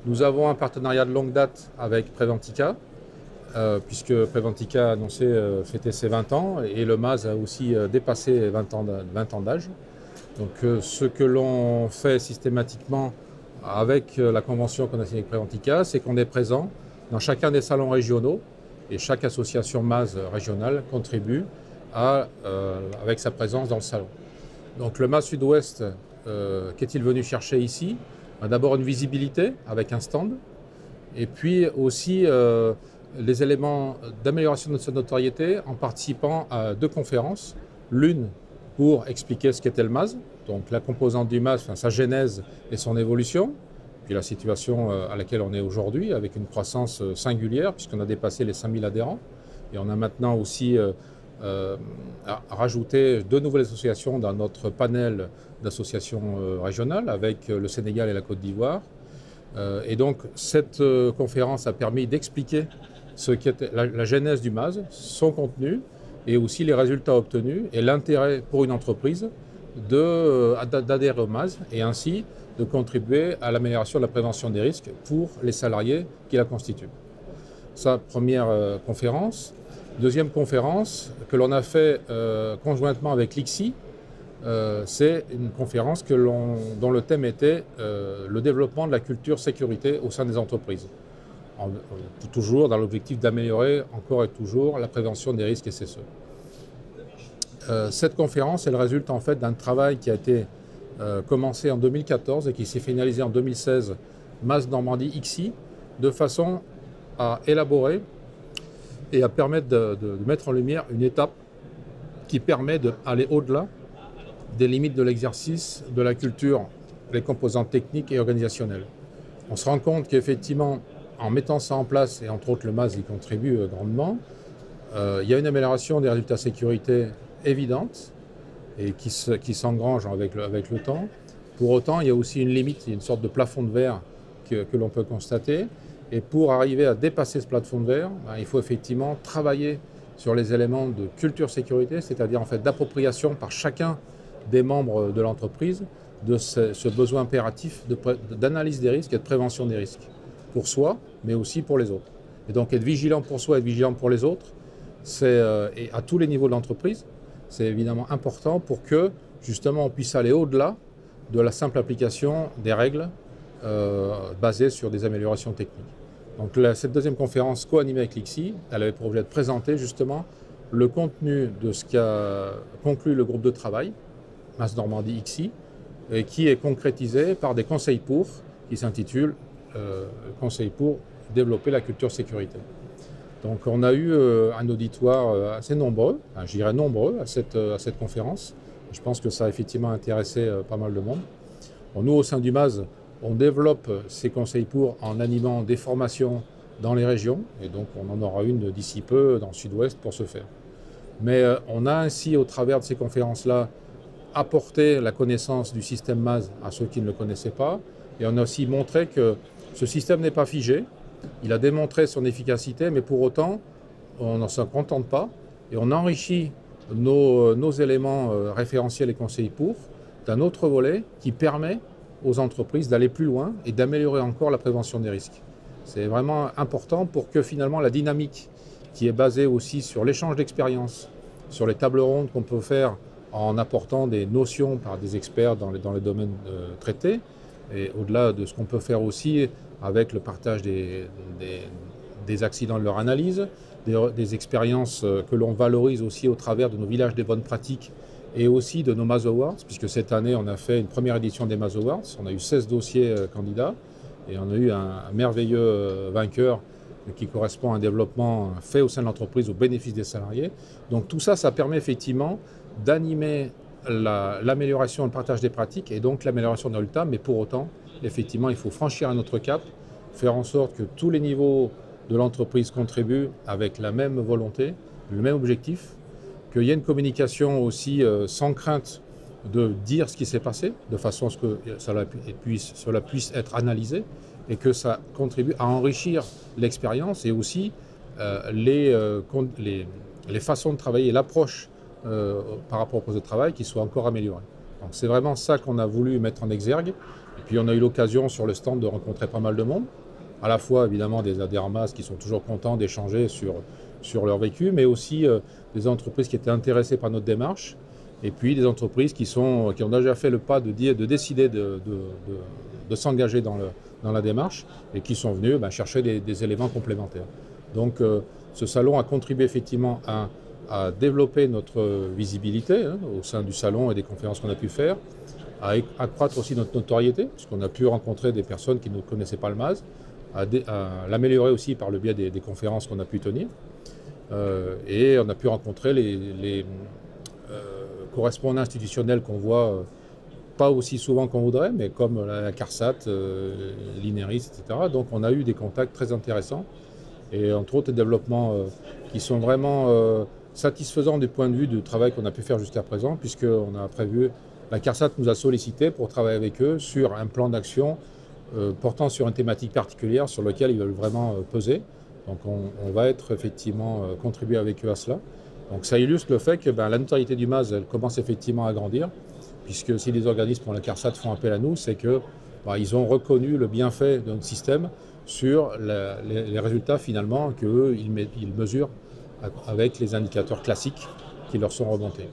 Nous avons un partenariat de longue date avec Preventica, puisque Preventica a annoncé fêter ses 20 ans et le MAS a aussi dépassé 20 ans d'âge. Donc ce que l'on fait systématiquement avec la convention qu'on a signée avec Preventica, c'est qu'on est présent dans chacun des salons régionaux et chaque association MAS régionale contribue avec sa présence dans le salon. Donc le MAS Sud-Ouest, qu'est-il venu chercher ici? D'abord une visibilité avec un stand et puis aussi les éléments d'amélioration de sa notoriété en participant à 2 conférences. L'une pour expliquer ce qu'était le MAS, donc la composante du MAS, sa genèse et son évolution, puis la situation à laquelle on est aujourd'hui avec une croissance singulière puisqu'on a dépassé les 5000 adhérents et on a maintenant aussi rajouté 2 nouvelles associations dans notre panel d'associations régionales avec le Sénégal et la Côte d'Ivoire. Et donc cette conférence a permis d'expliquer ce qu'était la genèse du MAS, son contenu et aussi les résultats obtenus et l'intérêt pour une entreprise d'adhérer au MAS et ainsi de contribuer à l'amélioration de la prévention des risques pour les salariés qui la constituent. Ça, première conférence. Deuxième conférence que l'on a fait conjointement avec l'ICSI, c'est une conférence dont le thème était le développement de la culture sécurité au sein des entreprises. Toujours dans l'objectif d'améliorer encore et toujours la prévention des risques SSE. Cette conférence, elle résulte en fait d'un travail qui a été commencé en 2014 et qui s'est finalisé en 2016, MAS Normandie ICSI, de façon à élaborer et à permettre de mettre en lumière une étape qui permet d'aller au-delà des limites de l'exercice, de la culture, les composantes techniques et organisationnelles. On se rend compte qu'effectivement, en mettant ça en place, et entre autres le MAS y contribue grandement, il y a une amélioration des résultats sécurité évidente et qui s'engrange avec le temps. Pour autant, il y a aussi une limite, il y a une sorte de plafond de verre que l'on peut constater. Et pour arriver à dépasser ce plafond de verre, il faut effectivement travailler sur les éléments de culture sécurité, c'est-à-dire en fait d'appropriation par chacun des membres de l'entreprise de ce besoin impératif d'analyse des risques et de prévention des risques, pour soi, mais aussi pour les autres. Et donc être vigilant pour soi et être vigilant pour les autres, et à tous les niveaux de l'entreprise, c'est évidemment important pour que justement on puisse aller au-delà de la simple application des règles basées sur des améliorations techniques. Donc cette deuxième conférence co-animée avec l'ICSI, elle avait pour objet de présenter justement le contenu de ce qu'a conclu le groupe de travail, MAS Normandie ICSI, et qui est concrétisé par des conseils qui s'intitulent Conseils pour développer la culture sécurité. Donc on a eu un auditoire assez nombreux, je dirais nombreux à cette conférence. Je pense que ça a effectivement intéressé pas mal de monde. Bon, nous, au sein du MAS, on développe ces conseils en animant des formations dans les régions, et donc on en aura une d'ici peu dans le Sud-Ouest pour ce faire. Mais on a ainsi, au travers de ces conférences-là, apporté la connaissance du système MAS à ceux qui ne le connaissaient pas, et on a aussi montré que ce système n'est pas figé. Il a démontré son efficacité, mais pour autant, on ne s'en contente pas, et on enrichit nos éléments référentiels et conseils d'un autre volet qui permet aux entreprises d'aller plus loin et d'améliorer encore la prévention des risques. C'est vraiment important pour que finalement la dynamique qui est basée aussi sur l'échange d'expériences, sur les tables rondes qu'on peut faire en apportant des notions par des experts dans les domaines traités, et au-delà de ce qu'on peut faire aussi avec le partage des accidents de leur analyse, des expériences que l'on valorise aussi au travers de nos villages des bonnes pratiques et aussi de nos MAS Awards, puisque cette année on a fait une première édition des MAS Awards, on a eu 16 dossiers candidats et on a eu un merveilleux vainqueur qui correspond à un développement fait au sein de l'entreprise au bénéfice des salariés. Donc tout ça, ça permet effectivement d'animer l'amélioration et le partage des pratiques et donc l'amélioration des résultats, mais pour autant, effectivement, il faut franchir un autre cap, faire en sorte que tous les niveaux de l'entreprise contribuent avec la même volonté, le même objectif, qu'il y ait une communication aussi sans crainte de dire ce qui s'est passé, de façon à ce que cela puisse être analysé et que ça contribue à enrichir l'expérience et aussi les façons de travailler, l'approche par rapport au poste de travail qui soit encore améliorée. Donc c'est vraiment ça qu'on a voulu mettre en exergue Et puis on a eu l'occasion sur le stand de rencontrer pas mal de monde, à la fois évidemment des adhérents MAS qui sont toujours contents d'échanger sur leur vécu, mais aussi des entreprises qui étaient intéressées par notre démarche, et puis des entreprises qui ont déjà fait le pas de décider de s'engager dans la démarche et qui sont venues chercher des éléments complémentaires. Donc ce salon a contribué effectivement à développer notre visibilité au sein du salon et des conférences qu'on a pu faire, à accroître aussi notre notoriété, puisqu'on a pu rencontrer des personnes qui ne connaissaient pas le MAS, à l'améliorer aussi par le biais des conférences qu'on a pu tenir. Et on a pu rencontrer les correspondants institutionnels qu'on voit pas aussi souvent qu'on voudrait, mais comme la CARSAT, l'INERIS, etc. Donc on a eu des contacts très intéressants et entre autres des développements qui sont vraiment satisfaisants du point de vue du travail qu'on a pu faire jusqu'à présent, puisqu'on a prévu, la CARSAT nous a sollicité pour travailler avec eux sur un plan d'action portant sur une thématique particulière sur laquelle ils veulent vraiment peser. Donc on va être effectivement contribuer avec eux à cela. Donc ça illustre le fait que la notoriété du MAS elle commence effectivement à grandir, puisque si les organismes comme la CARSAT font appel à nous, c'est que ils ont reconnu le bienfait de notre système sur les résultats finalement qu'eux ils mesurent avec les indicateurs classiques qui leur sont remontés.